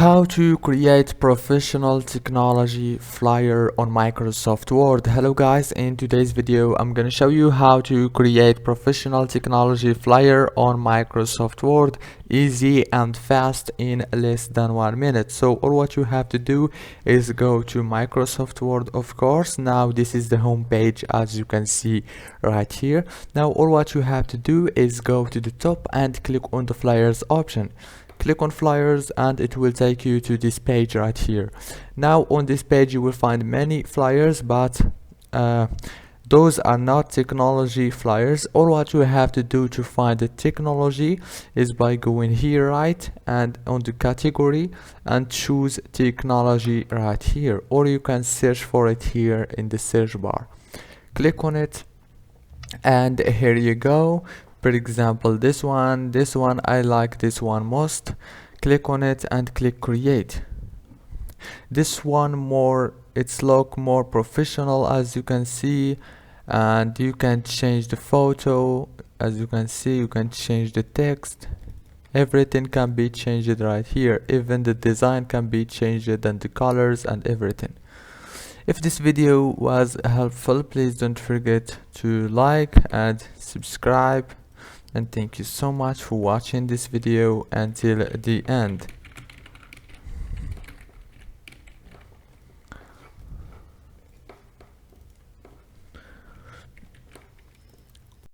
How to create professional technology flyer on Microsoft Word. Hello guys, in today's video I'm gonna show you how to create professional technology flyer on Microsoft Word easy and fast in less than 1 minute. So all what you have to do is go to Microsoft Word, of course. Now this is the home page, as you can see right here. Now all what you have to do is go to the top and click on the flyers option. Click on flyers and it will take you to this page right here. Now on this page you will find many flyers, but those are not technology flyers. All what you have to do to find the technology is by going here right and on the category and choose technology right here, or you can search for it here in the search bar. Click on it and here you go. For example, this one I like this one most. Click on it and click create. This one it's look more professional, as you can see, and you can change the photo. As you can see, you can change the text. Everything can be changed right here. Even the design can be changed and the colors and everything. If this video was helpful, please don't forget to like and subscribe. And thank you so much for watching this video until the end.